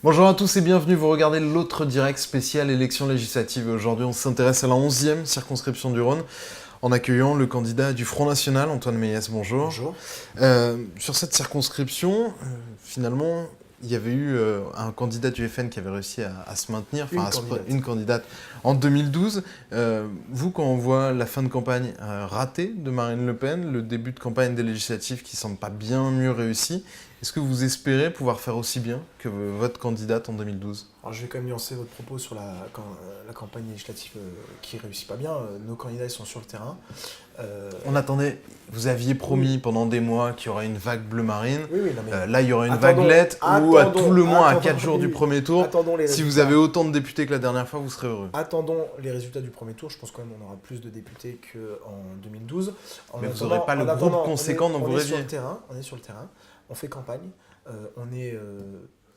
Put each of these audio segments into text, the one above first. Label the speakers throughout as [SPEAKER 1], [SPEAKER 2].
[SPEAKER 1] Bonjour à tous et bienvenue, vous regardez l'autre direct spécial élection législative. Aujourd'hui, on s'intéresse à la 11e circonscription du Rhône en accueillant le candidat du Front National, Antoine Meillas. Bonjour.
[SPEAKER 2] Bonjour.
[SPEAKER 1] Sur cette circonscription, finalement, il y avait eu un candidat du FN qui avait réussi à se maintenir, une candidate en 2012. Vous, quand on voit la fin de campagne ratée de Marine Le Pen, le début de campagne des législatives qui ne semble pas bien mieux réussi, est-ce que vous espérez pouvoir faire aussi bien que votre candidate en 2012 ?
[SPEAKER 2] Alors je vais quand même nuancer votre propos sur la campagne législative qui ne réussit pas bien. Nos candidats ils sont sur le terrain.
[SPEAKER 1] On attendait, vous aviez promis pendant des mois qu'il y aurait une vague bleu marine.
[SPEAKER 2] Oui, non, mais
[SPEAKER 1] là, il y aurait une vaguelette où, à tout le moins, à 4 jours du premier tour, si vous avez autant de députés que la dernière fois, vous serez heureux.
[SPEAKER 2] Attendons les résultats du premier tour. Je pense quand même qu'on aura plus de députés qu'en 2012.
[SPEAKER 1] Mais vous n'aurez pas le groupe conséquent dont vous rêviez.
[SPEAKER 2] On est sur le terrain, on fait campagne, on est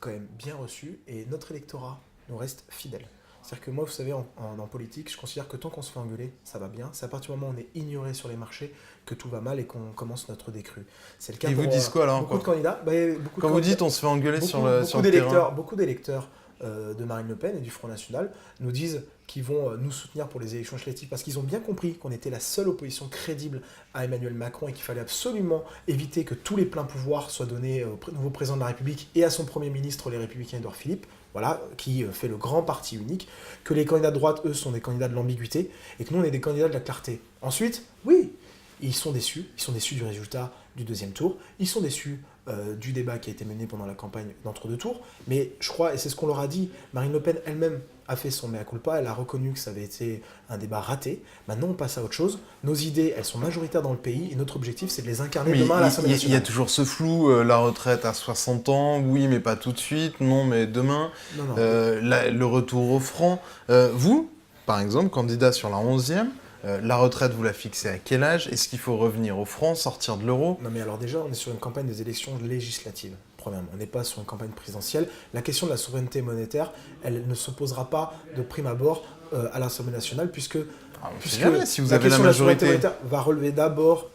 [SPEAKER 2] quand même bien reçu et notre électorat nous reste fidèle. C'est-à-dire que moi, vous savez, en politique, je considère que tant qu'on se fait engueuler, ça va bien. C'est à partir du moment où on est ignoré sur les marchés que tout va mal et qu'on commence notre décrue. C'est le cas
[SPEAKER 1] pour vous disent quoi, alors,
[SPEAKER 2] beaucoup de candidats.
[SPEAKER 1] Quand vous dites on se fait engueuler sur le terrain.
[SPEAKER 2] Beaucoup d'électeurs de Marine Le Pen et du Front National nous disent qu'ils vont nous soutenir pour les élections législatives parce qu'ils ont bien compris qu'on était la seule opposition crédible à Emmanuel Macron et qu'il fallait absolument éviter que tous les pleins pouvoirs soient donnés au nouveau président de la République et à son Premier ministre, les Républicains Édouard Philippe, voilà, qui fait le grand parti unique, que les candidats de droite, eux, sont des candidats de l'ambiguïté et que nous, on est des candidats de la clarté. Ensuite, oui, ils sont déçus du résultat du deuxième tour, ils sont déçus du débat qui a été mené pendant la campagne d'entre-deux tours, mais je crois, et c'est ce qu'on leur a dit, Marine Le Pen elle-même a fait son mea culpa, elle a reconnu que ça avait été un débat raté. Maintenant, on passe à autre chose. Nos idées, elles sont majoritaires dans le pays et notre objectif, c'est de les incarner demain à l'Assemblée nationale.
[SPEAKER 1] Il y a toujours ce flou, la retraite à 60 ans, oui, mais pas tout de suite, non, mais demain,
[SPEAKER 2] non.
[SPEAKER 1] Le retour au franc. Vous, par exemple, candidat sur la 11e, la retraite, vous la fixez à quel âge ? Est-ce qu'il faut revenir au franc, sortir de l'euro ?
[SPEAKER 2] Non, mais alors déjà, on est sur une campagne des élections législatives. Premièrement, on n'est pas sur une campagne présidentielle. La question de la souveraineté monétaire, elle ne s'opposera pas de prime abord à l'Assemblée nationale, puisque
[SPEAKER 1] si vous avez la majorité,
[SPEAKER 2] va relever d'abord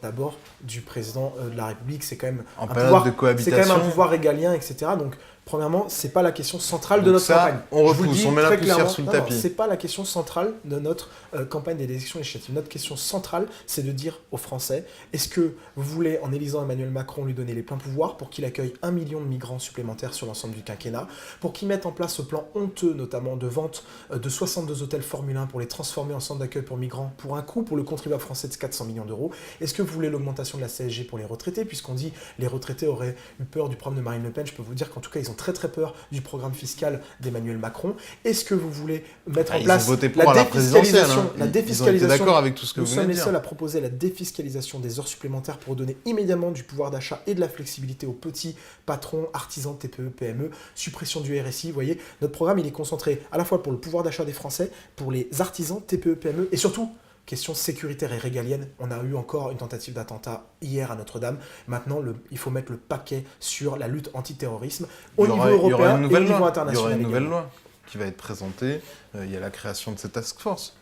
[SPEAKER 2] du président de la République. C'est quand même
[SPEAKER 1] en période de cohabitation.
[SPEAKER 2] C'est quand même un pouvoir régalien, etc. Donc, premièrement, c'est pas la question centrale de notre campagne.
[SPEAKER 1] On repousse, on met la poussière sous le tapis.
[SPEAKER 2] C'est pas la question centrale de notre campagne des élections législatives. Notre question centrale, c'est de dire aux Français, est-ce que vous voulez, en élisant Emmanuel Macron, lui donner les pleins pouvoirs pour qu'il accueille 1 million de migrants supplémentaires sur l'ensemble du quinquennat, pour qu'il mette en place ce plan honteux, notamment de vente de 62 hôtels Formule 1 pour les transformer en centres d'accueil pour migrants, pour un coût pour le contribuable français de 400 millions d'euros. Est-ce que vous voulez l'augmentation de la CSG pour les retraités, puisqu'on dit les retraités auraient eu peur du programme de Marine Le Pen? Je peux vous dire qu'en tout cas, ils ont très peur du programme fiscal d'Emmanuel Macron. Est-ce que vous voulez mettre en place
[SPEAKER 1] la défiscalisation? Ils ont été d'accord avec tout ce que vous venez de dire.
[SPEAKER 2] Nous sommes les seuls à proposer la défiscalisation des heures supplémentaires pour donner immédiatement du pouvoir d'achat et de la flexibilité aux petits patrons, artisans, TPE, PME, suppression du RSI. Vous voyez, notre programme, il est concentré à la fois pour le pouvoir d'achat des Français, pour les artisans, TPE, PME et surtout question sécuritaire et régalienne. On a eu encore une tentative d'attentat hier à Notre-Dame. Maintenant, il faut mettre le paquet sur la lutte antiterrorisme au niveau européen et au niveau international.
[SPEAKER 1] Il y aura une nouvelle loi qui va être présentée. Il y a la création de cette task force.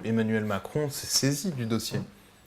[SPEAKER 1] Emmanuel Macron s'est saisi du dossier.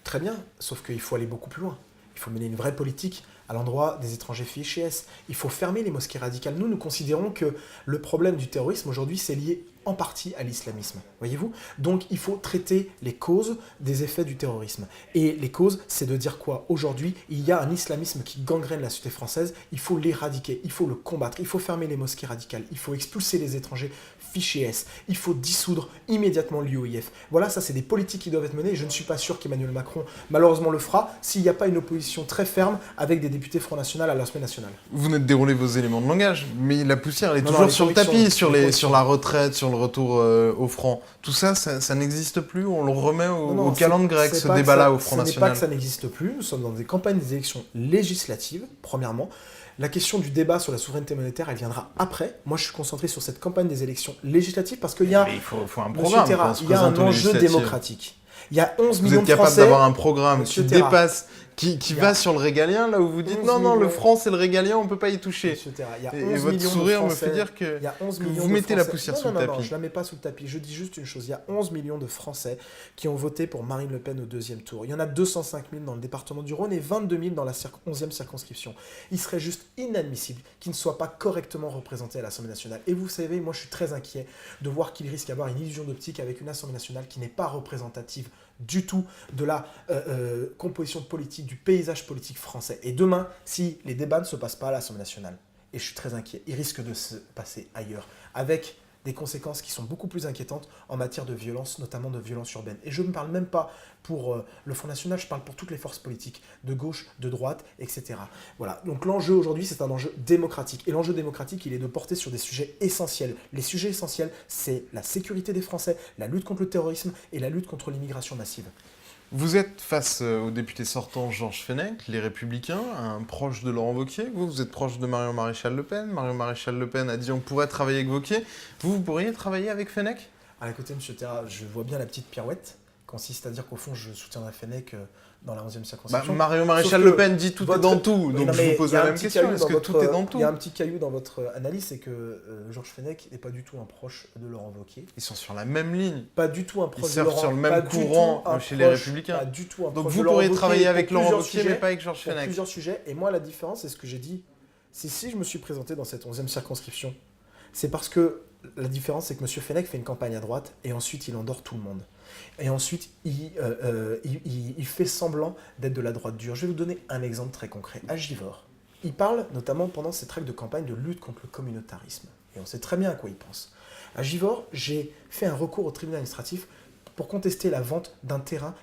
[SPEAKER 2] Très bien, sauf qu'il faut aller beaucoup plus loin. Il faut mener une vraie politique à l'endroit des étrangers fichés S. Il faut fermer les mosquées radicales. Nous considérons que le problème du terrorisme aujourd'hui, c'est lié en partie à l'islamisme, voyez-vous ? Donc il faut traiter les causes des effets du terrorisme. Et les causes, c'est de dire quoi ? Aujourd'hui, il y a un islamisme qui gangrène la société française, il faut l'éradiquer, il faut le combattre, il faut fermer les mosquées radicales, il faut expulser les étrangers fichés S, il faut dissoudre immédiatement l'UOIF. Voilà, ça c'est des politiques qui doivent être menées, et je ne suis pas sûr qu'Emmanuel Macron, malheureusement, le fera, s'il n'y a pas une opposition très ferme avec des députés Front National à l'Assemblée nationale.
[SPEAKER 1] Vous venez de dérouler vos éléments de langage, mais la poussière, elle est toujours sur le tapis, sur la retraite, sur le retour au franc. Tout ça, ça n'existe plus. On le remet au calendrier grec, ce débat-là au Front National.
[SPEAKER 2] Ce n'est pas que ça n'existe plus. Nous sommes dans des campagnes des élections législatives, premièrement. La question du débat sur la souveraineté monétaire, elle viendra après. Moi, je suis concentré sur cette campagne des élections législatives parce qu'il y a,
[SPEAKER 1] il faut un programme.
[SPEAKER 2] Il y a un enjeu démocratique. Il y a 11 millions de Français.
[SPEAKER 1] Vous êtes capable d'avoir un programme qui dépasse qui va sur le régalien, là où vous dites non, le franc c'est le régalien, on ne peut pas y toucher.
[SPEAKER 2] Monsieur Terra, il y a 11
[SPEAKER 1] et votre
[SPEAKER 2] millions
[SPEAKER 1] sourire
[SPEAKER 2] de
[SPEAKER 1] me fait dire que,
[SPEAKER 2] il y a 11
[SPEAKER 1] que
[SPEAKER 2] millions
[SPEAKER 1] vous
[SPEAKER 2] de
[SPEAKER 1] mettez la
[SPEAKER 2] Français.
[SPEAKER 1] poussière sous le tapis.
[SPEAKER 2] Non, je ne la mets pas sous le tapis. Je dis juste une chose. Il y a 11 millions de Français qui ont voté pour Marine Le Pen au deuxième tour. Il y en a 205 000 dans le département du Rhône et 22 000 dans la 11e circonscription. Il serait juste inadmissible qu'ils ne soient pas correctement représentés à l'Assemblée nationale. Et vous savez, moi je suis très inquiet de voir qu'il risque d'y avoir une illusion d'optique avec une Assemblée nationale qui n'est pas représentative du tout de la composition politique, du paysage politique français. Et demain, si les débats ne se passent pas à l'Assemblée nationale, et je suis très inquiet, ils risquent de se passer ailleurs, avec des conséquences qui sont beaucoup plus inquiétantes en matière de violence, notamment de violence urbaine. Et je ne parle même pas pour le Front National, je parle pour toutes les forces politiques, de gauche, de droite, etc. Voilà, donc l'enjeu aujourd'hui, c'est un enjeu démocratique. Et l'enjeu démocratique, il est de porter sur des sujets essentiels. Les sujets essentiels, c'est la sécurité des Français, la lutte contre le terrorisme et la lutte contre l'immigration massive.
[SPEAKER 1] Vous êtes face au député sortant Georges Fenech, les Républicains, un proche de Laurent Wauquiez. Vous êtes proche de Marion Maréchal Le Pen. Marion Maréchal Le Pen a dit on pourrait travailler avec Wauquiez. Vous pourriez travailler avec Fenech ?
[SPEAKER 2] Alors écoutez, M. Terra, je vois bien la petite pirouette, consiste à dire qu'au fond, je soutiendrai Fenech dans la 11e circonscription.
[SPEAKER 1] Marion Maréchal Le Pen dit tout est dans tout, donc je vous pose la même question. Est-ce que tout est dans tout ?
[SPEAKER 2] Il y a un petit caillou dans votre analyse, c'est que Georges Fenech n'est pas du tout un proche de Laurent Wauquiez.
[SPEAKER 1] Ils sont sur la même ligne.
[SPEAKER 2] Pas du tout un proche
[SPEAKER 1] de Laurent. Ils surfent sur le même courant chez les Républicains.
[SPEAKER 2] Pas du tout un
[SPEAKER 1] donc
[SPEAKER 2] proche
[SPEAKER 1] vous
[SPEAKER 2] de Laurent
[SPEAKER 1] pourriez
[SPEAKER 2] Wauquiez
[SPEAKER 1] travailler avec Laurent Wauquiez, mais pas avec Georges Fenech.
[SPEAKER 2] Plusieurs sujets. Et moi, la différence, c'est ce que j'ai dit. C'est si je me suis présenté dans cette 11e circonscription, c'est parce que la différence, c'est que M. Fenech fait une campagne à droite et ensuite il endort tout le monde. Et ensuite, il fait semblant d'être de la droite dure. Je vais vous donner un exemple très concret. À Givors, il parle notamment pendant ses tracts de campagne de lutte contre le communautarisme. Et on sait très bien à quoi il pense. À Givors, j'ai fait un recours au tribunal administratif pour contester la vente d'un terrain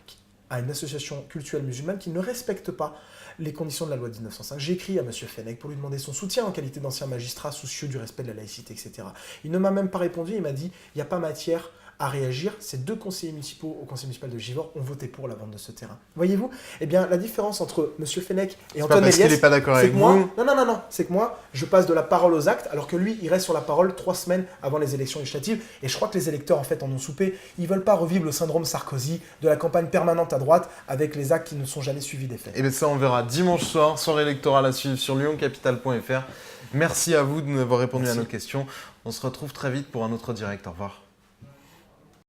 [SPEAKER 2] à une association cultuelle musulmane qui ne respecte pas les conditions de la loi de 1905. J'ai écrit à M. Fenech pour lui demander son soutien en qualité d'ancien magistrat soucieux du respect de la laïcité, etc. Il ne m'a même pas répondu, il m'a dit « il n'y a pas matière à réagir ». Ces 2 conseillers municipaux au conseil municipal de Givors ont voté pour la vente de ce terrain. Voyez-vous ? Eh bien, la différence entre M. Fenech et Antoine Méliès,
[SPEAKER 1] qu'il n'est pas d'accord avec vous.
[SPEAKER 2] Non, c'est que moi, je passe de la parole aux actes, alors que lui, il reste sur la parole 3 semaines avant les élections législatives. Et je crois que les électeurs, en fait, en ont soupé. Ils ne veulent pas revivre le syndrome Sarkozy de la campagne permanente à droite avec les actes qui ne sont jamais suivis des faits.
[SPEAKER 1] Et bien ça, on verra dimanche soir, soirée électorale à suivre sur lyoncapital.fr. Merci à vous de nous avoir répondu à nos questions. On se retrouve très vite pour un autre direct. Au revoir.